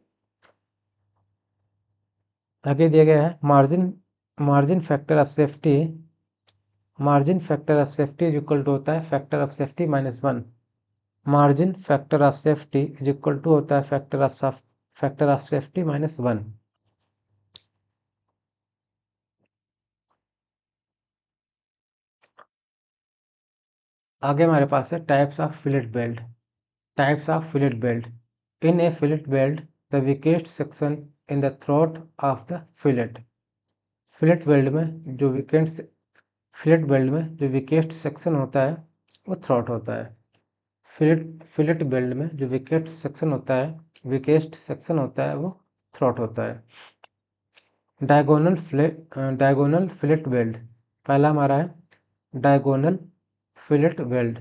[SPEAKER 1] आगे दिया गया है margin factor of safety is equal to होता है factor of safety -1। Margin factor of safety is equal to होता है factor of safety -1। आगे हमारे पास है types of fillet belt. In A fillet belt the weakest section in the throat of the fillet weld में जो weakest section होता है वो थ्रोट होता है। फिलेट बेल्ट में जो वीकेस्ट सेक्शन होता है वो थ्रोट होता है। डायगोनल फिलेट बेल्ट, पहला हमारा है diagonal fillet belt.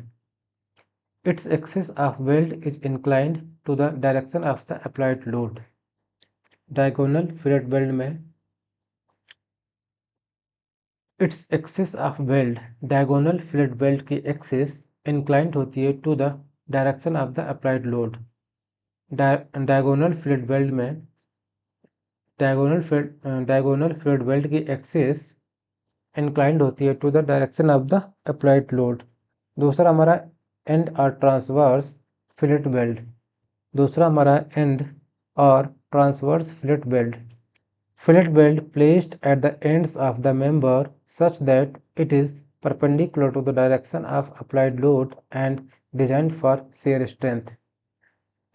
[SPEAKER 1] Its axis of weld is inclined to the direction of the applied load. Diagonal fillet weld में डायगोनल फिलेट बेल्ट की एक्सिस इंक्लाइंड होती है to the direction of the applied load. Diagonal fillet weld की axis inclined होती है to the direction of the applied load. दूसरा हमारा end और ट्रांसवर्स फिलेट बेल्ट। एंड और transverse fillet weld placed at the ends of the member such that it is perpendicular to the direction of applied load and designed for shear strength।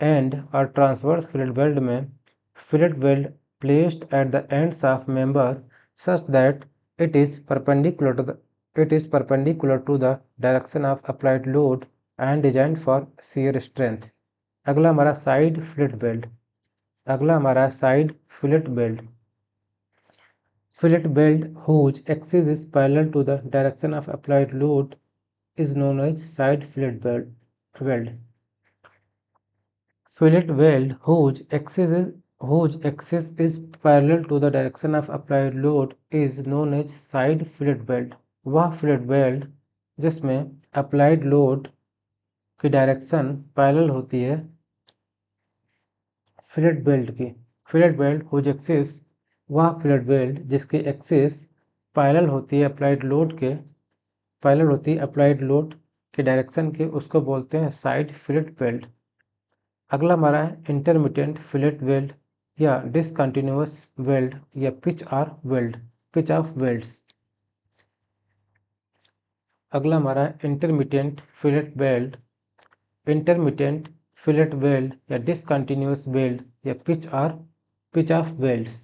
[SPEAKER 1] And और transverse fillet weld में fillet weld placed at the ends of member such that it is perpendicular It is perpendicular to the direction of applied load and designed for shear strength. अगला हमारा side fillet belt. अगला हमारा side fillet belt. Fillet weld whose axis is parallel to the direction of applied load is known as side fillet weld. Fillet weld whose axis is parallel to the direction of applied load is known as side fillet weld. वह fillet weld जिसमें applied load की direction parallel होती है fillet weld की। Fillet weld whose axis, वह fillet weld जिसकी axis parallel होती है अप्लाइड लोड के, पैरेलल होती है अप्लाइड लोड के डायरेक्शन के, उसको बोलते हैं साइड फिलेट वेल्ड। अगला हमारा है इंटरमिटेंट फिलेट वेल्ड या डिसकंटिन्यूअस वेल्ड या पिच ऑफ वेल्ड्स। अगला हमारा है intermittent fillet weld. Intermittent fillet weld या डिसकंटिन्यूअस वेल्ड या pitch of welds.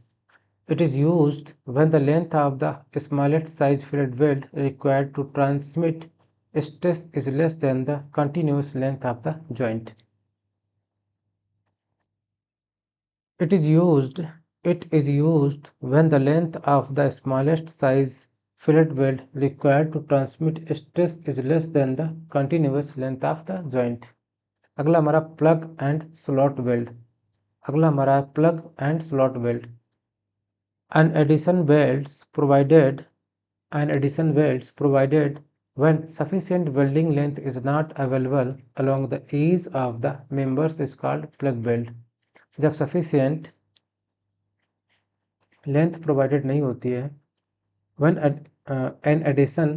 [SPEAKER 1] It is used when the length of the smallest size fillet weld required to transmit stress is less than the continuous length of the joint. It is used when the length of the smallest size fillet weld required to transmit stress is less than the continuous length of the joint. अगला हमारा plug and slot weld। अगला हमारा plug and slot weld। An addition welds provided when sufficient welding length is not available along the edge of the members is called plug weld। जब sufficient length provided नहीं होती है, when an addition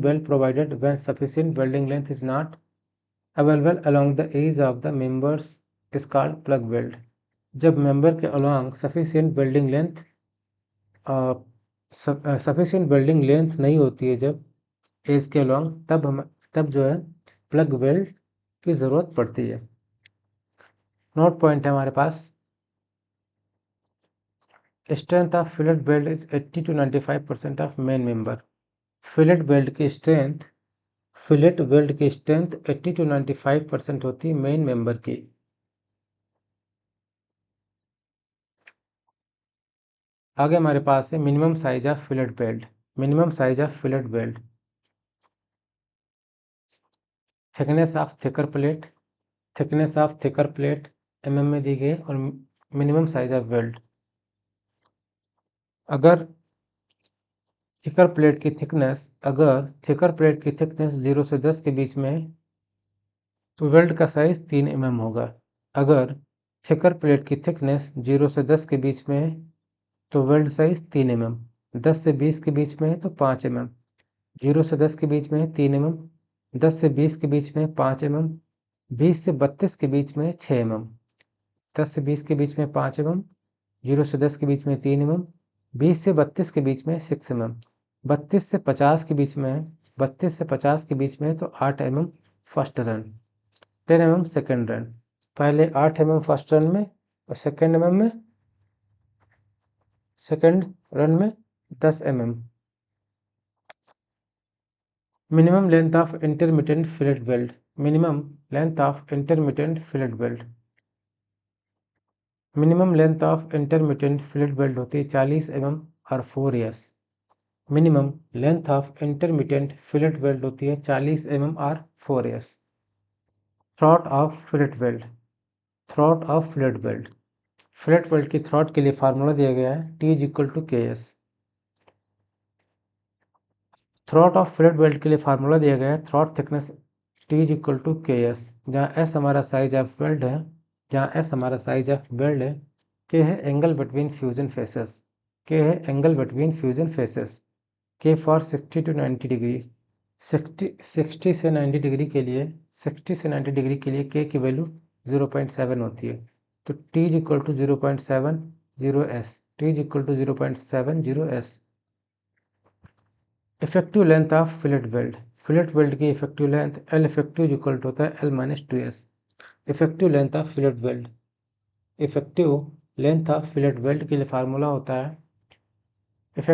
[SPEAKER 1] weld provided when sufficient welding length is not available along the edge of the members is called plug weld। जब member के along sufficient welding welding length नहीं होती है, जब as के along, तब जो है प्लग वेल्ड की ज़रूरत पड़ती है। नोट पॉइंट है हमारे पास, strength of fillet weld is 80 to 95% of main member. Fillet weld की स्ट्रेंथ 80 to 95% होती है मेन मेंबर की। आगे हमारे पास है minimum size of fillet weld. Minimum size of fillet weld, thickness of thicker plate mm में दी गई और मिनिमम साइज ऑफ वेल्ड। अगर थिकर प्लेट की थिकनेस 0 से 10 के बीच में है तो वेल्ड का साइज 3 mm होगा। अगर थिकर प्लेट की थिकनेस 0 से 10 के बीच में है तो वेल्ड साइज 3 mm, 10 से 20 के बीच में है तो 5 mm, 0 से 10 के बीच में है 3 mm, 10 से 20 के बीच में 5 mm, 20 से 32 के बीच में 6 mm, 10 से 20 के बीच में 5 mm, 0 से 10 के बीच में 3 mm, 20 से 32 के बीच में 6 mm, 32 से 50 के बीच में तो 8 mm first run, 10 mm second run. पहले 8 mm फर्स्ट रन में और सेकेंड रन में 10 mm। Minimum length of intermittent fillet weld. Minimum length of intermittent fillet weld होती है 40 mm और 4 years। Minimum length of intermittent fillet weld होती है 40 mm और 4 years। Throat of fillet weld. Fillet weld की throat के लिए फार्मूला दिया गया है T = KS। Throat of fillet weld के लिए फार्मूला दिया गया है थ्रॉट थिकनेस T = KS, जहाँ S हमारा साइज ऑफ वेल्ड है, K है angle between fusion faces, K for 60 to 90 degree. 60 से 90 डिग्री के लिए K की वैल्यू 0.7 होती है, तो T = 0.70S। Effective length of fillet weld की इफेक्टिव लेंथ L इफेक्टिव = होता है L - 2S। Effective length of fillet weld के लिए फार्मूला होता है L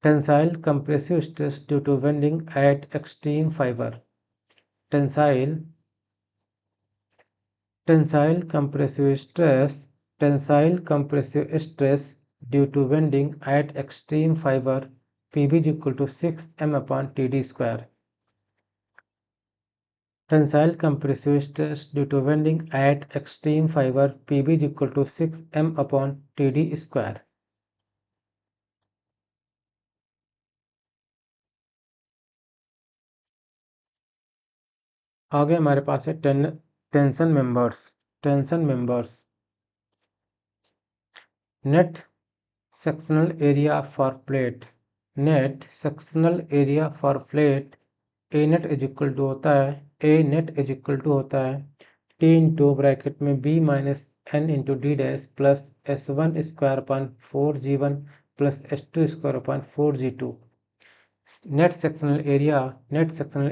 [SPEAKER 1] tensile compressive stress due to bending at extreme fibre. Tensile compressive stress due to bending at extreme fiber Pb is equal to 6m upon Td square. Tensile compressive stress due to bending at extreme fiber Pb is equal to 6m upon Td square. आगे हमारे पास है tension members. Net sectional area for plate. Net sectional area for plate A net is equal to होता है T into bracket में B minus N into D dash plus S one square upon 4g1 plus S two square upon 4g2। Net sectional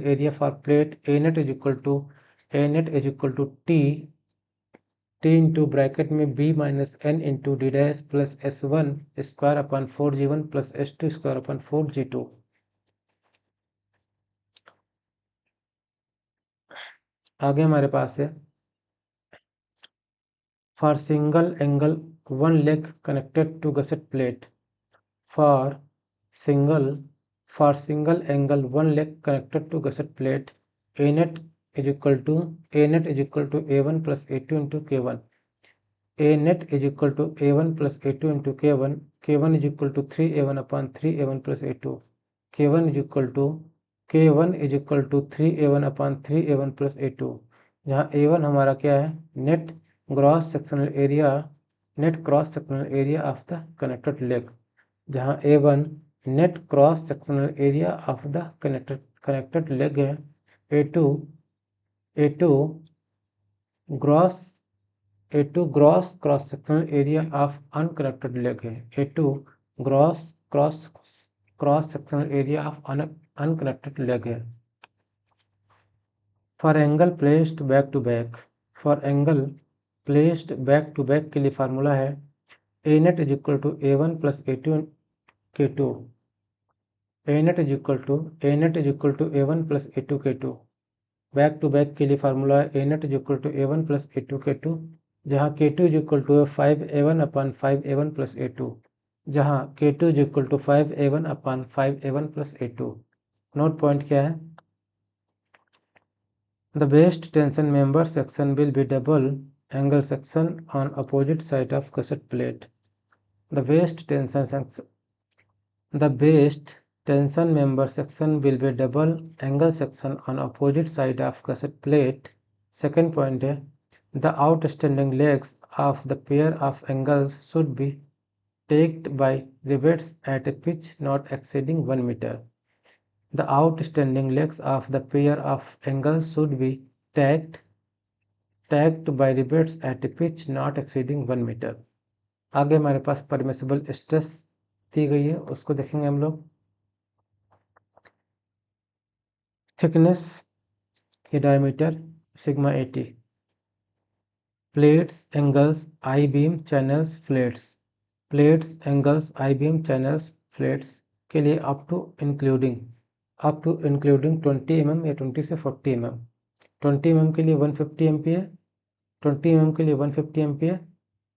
[SPEAKER 1] area for plate A net is equal to T into bracket में B minus N into D dash plus S one square upon 4g1 plus S two square upon 4g2। आगे हमारे पास है for single angle one leg connected to gusset plate. For single angle one leg connected to gusset plate A net is equal to a1 plus a2 into k1। A net is equal to a1 plus a2 into k1 is equal to 3a1 upon 3a1 plus a2। k1 is equal to 3a1 upon 3a1 plus a2, जहाँ a1 हमारा क्या है, net cross sectional area of the connected leg, जहाँ a1 net cross sectional area of the connected leg है। a2 gross cross sectional area of unconnected leg है। a2 cross sectional area of unconnected leg है। For angle placed back to back के लिए formula है A net is equal to a1 plus a2 k2। A net is equal to a1 plus a2 k2। Back to back के लिए formula है A net is equal to a1 plus a2 k2, जहाँ k2 is equal to 5a1 upon 5a1 plus a2, जहाँ k2 is equal to 5a1 upon 5a1 plus a2। Note point क्या है, the best tension member section will be double angle section on opposite side of gusset plate. The best tension member section will be double angle section on opposite side of gusset plate. Second point है, the outstanding legs of the pair of angles should be tacked by rivets at a pitch not exceeding 1 meter. The outstanding legs of the pair of angles should be tacked by rivets at a pitch not exceeding 1 meter. आगे हमारे पास permissible stress दी गई है, उसको देखेंगे हम लोग। Thickness या diameter sigma 80। Plates angles आई beam channels flats के लिए अप टू इंक्लूडिंग 20 mm या 20 से 40 mm। 20 mm के लिए 150 MPa, 20 mm के लिए 150 MPa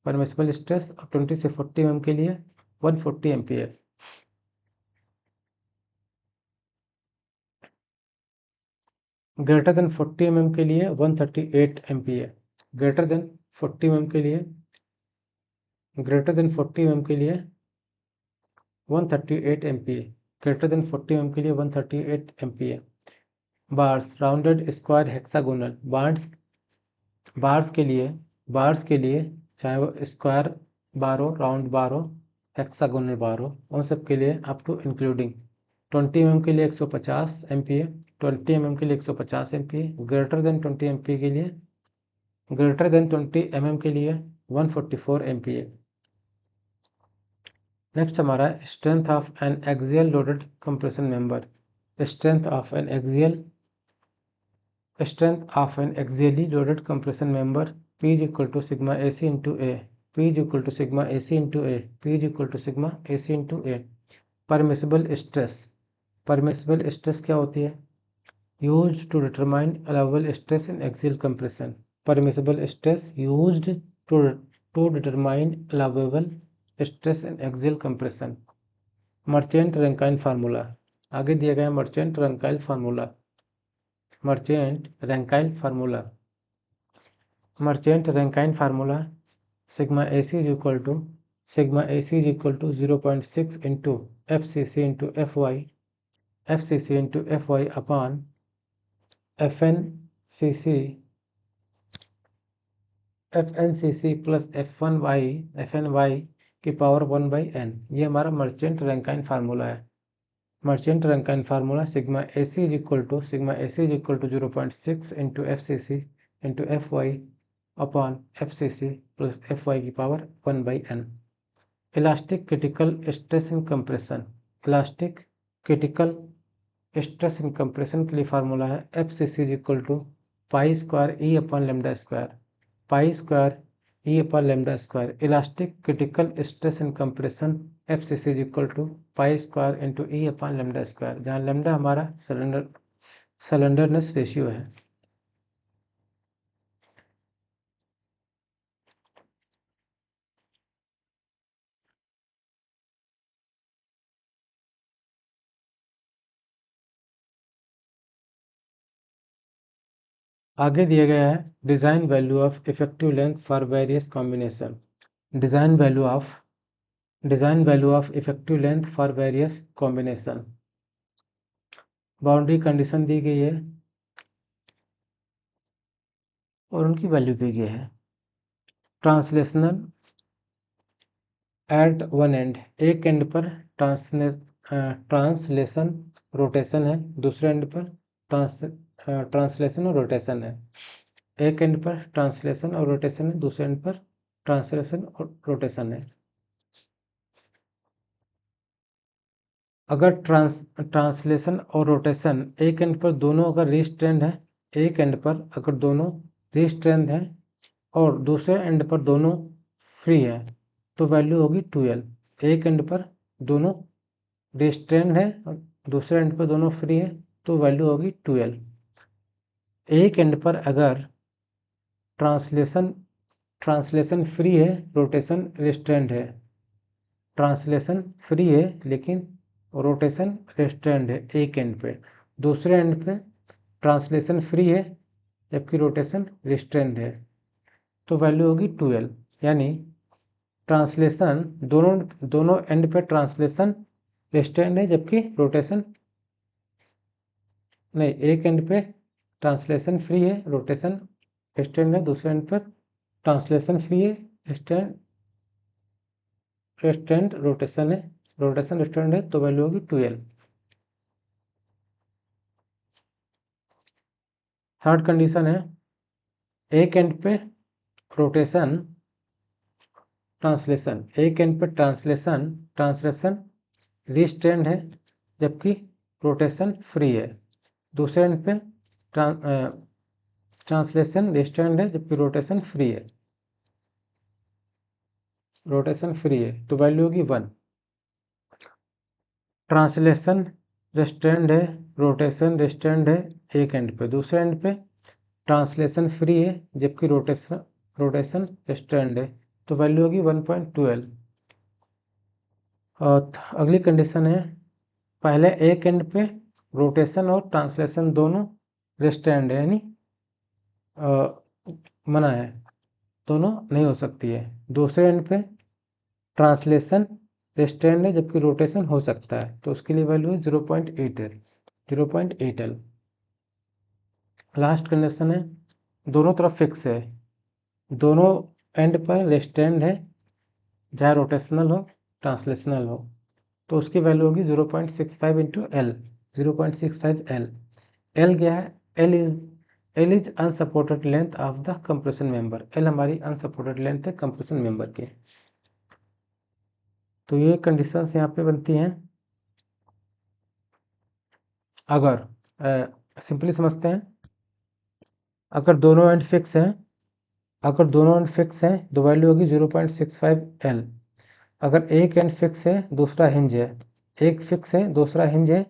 [SPEAKER 1] परमिसिबल स्ट्रेस, और 20 से 40 mm के लिए 140 MPa। ग्रेटर देन 40 mm के लिए 138 MPa। ग्रेटर देन 40 mm के लिए 138 MPa। ग्रेटर देन 40 mm के लिए 138 MPa। Bars rounded square hexagonal, bars के लिए चाहे वो स्क्वायर बार हो, राउंड बार हो, हेक्सागोनल बार हो, उन सब के लिए अप टू इंक्लूडिंग 20 mm के लिए 150 MPa, 20 mm के लिए 150 MPa, ग्रेटर देन 20 MPa के लिए 144 MPa। नेक्स्ट हमारा strength of an axial loaded compression member. Strength of an axially loaded compression member P is equal to sigma AC into A। P is equal to sigma AC into A। Permissible stress. Permissible stress क्या होती है? Used to determine allowable stress in axial compression. Permissible stress used to determine allowable stress in axial compression. Merchant Rankine formula, आगे दिया गया Merchant Rankine formula. Merchant Rankine formula, Merchant Rankine formula sigma AC is equal to 0.6 into FCC into FY, FCC into FY upon FNCC plus FNY की power 1/n। ये हमारा Merchant Rankine formula है। Merchant Rankine formula sigma AC is equal to 0.6 into FCC into FY upon FCC plus FY की power 1/n। Elastic critical stress in compression, elastic critical stress in compression के लिए formula है FCC is equal to pi square E upon lambda square, pi square E upon lambda square. Elastic critical stress in compression FCC is equal to pi square into E upon lambda square, जहाँ lambda हमारा slenderness ratio है। आगे दिया गया है design value of effective length for various combination. Design value of effective length for various combination. Boundary condition दी गई है और उनकी वैल्यू दी गई है। ट्रांसलेशनल एट वन एंड, एक एंड पर ट्रांसलेशन रोटेशन है, दूसरे एंड पर ट्रांसलेशन और रोटेशन है। एक एंड पर ट्रांसलेशन और रोटेशन है, दूसरे एंड पर ट्रांसलेशन और रोटेशन है। अगर ट्रांसलेशन और रोटेशन एक एंड पर दोनों अगर रिस्ट्रेंड है, एक एंड पर अगर दोनों रिस्ट्रेंड है और दूसरे एंड पर दोनों फ्री है तो वैल्यू होगी 2L। एक एंड पर दोनों रिस्ट्रेंड है और दूसरे एंड पर दोनों फ्री है तो वैल्यू होगी 2L। एक एंड पर अगर ट्रांसलेशन फ्री है, रोटेशन रिस्ट्रेंड है, ट्रांसलेशन फ्री है लेकिन रोटेशन रिस्ट्रेंड है एक एंड पे, दूसरे एंड पे ट्रांसलेशन फ्री है जबकि रोटेशन रिस्ट्रेंड है तो वैल्यू होगी 2L। यानी ट्रांसलेशन दोनों एंड पे ट्रांसलेशन रिस्ट्रेंड है जबकि रोटेशन नहीं, एक एंड पे ट्रांसलेशन फ्री है, रोटेशन रिस्ट्रेंड है, दूसरे एंड पर ट्रांसलेशन फ्री है, रिस्ट्रेंड रोटेशन है, रोटेशन रिस्ट्रेंड है तो वैल्यू होगी 2L। थर्ड कंडीशन है एक एंड पे रोटेशन ट्रांसलेशन, एक एंड पे ट्रांसलेशन रिस्ट्रेंड है जबकि रोटेशन फ्री है, दूसरे एंड पे ट्रांसलेशन रिस्ट्रेंड है जबकि रोटेशन फ्री है, रोटेशन फ्री है तो वैल्यू होगी 1। ट्रांसलेशन रिस्ट्रेंड है, रोटेशन रिस्ट्रेंड है एक एंड पे, दूसरे एंड पे ट्रांसलेशन फ्री है जबकि रोटेशन रिस्ट्रेंड है तो वैल्यू होगी 1.2L। और अगली कंडीशन है पहले एक एंड पे रोटेशन और ट्रांसलेशन दोनों रिस्ट्रेंड है, यानी मना है, दोनों नहीं हो सकती है। दूसरे एंड पे ट्रांसलेशन रिस्ट्रेंड है जबकि रोटेशन हो सकता है तो उसके लिए वैल्यू है 0.8L। लास्ट कंडीशन है दोनों तरफ फिक्स है, दोनों एंड पर रिस्ट्रेंड है चाहे रोटेशनल हो ट्रांसलेशनल हो तो उसकी वैल्यू होगी 0.65 इंटू L, 0.65L। L क्या है? L is unsupported length of the compression member. L हमारी अनसपोर्टेड लेंथ है कंप्रेशन मेंबर की। तो ये कंडीशंस यहाँ पे बनती हैं। अगर सिंपली समझते हैं, अगर दोनों एंड फिक्स हैं, तो वैल्यू होगी 0.65L। अगर एक एंड फिक्स है दूसरा हिंज है एक फिक्स है दूसरा हिंज है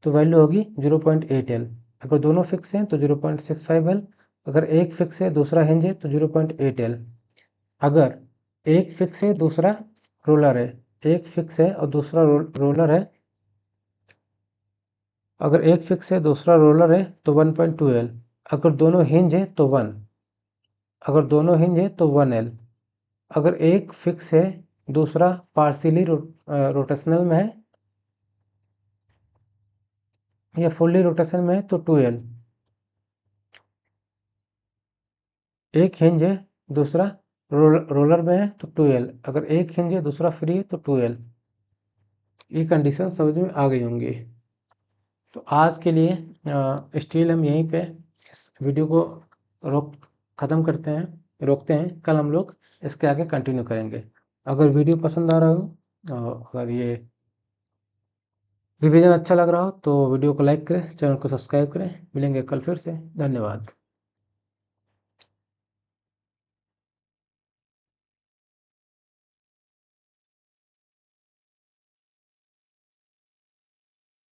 [SPEAKER 1] तो वैल्यू होगी 0.8L। अगर दोनों फिक्स हैं तो 0.65L। अगर एक फिक्स है दूसरा हिंज है तो 0.8L। अगर एक फिक्स है दूसरा रोलर है, एक फिक्स है और दूसरा रोलर है, अगर एक फिक्स है दूसरा रोलर है तो 1.2L। अगर दोनों हिंज है तो 1, अगर दोनों हिंज है तो 1L। अगर एक फिक्स है दूसरा पार्शियली रोटेशनल में है या फुल्ली रोटेशन में है तो 2L। एक हिंज है दूसरा रोलर में है तो 2L। अगर एक हिंज है दूसरा फ्री है तो 2L। ये कंडीशन समझ में आ गई होंगी। तो आज के लिए स्टील हम यहीं पे इस वीडियो को रोक ख़त्म करते हैं, रोकते हैं। कल हम लोग इसके आगे कंटिन्यू करेंगे। अगर वीडियो पसंद आ रहा हो, अगर ये रिवीजन अच्छा लग रहा हो तो वीडियो को लाइक करें, चैनल को सब्सक्राइब करें। मिलेंगे कल फिर से। धन्यवाद।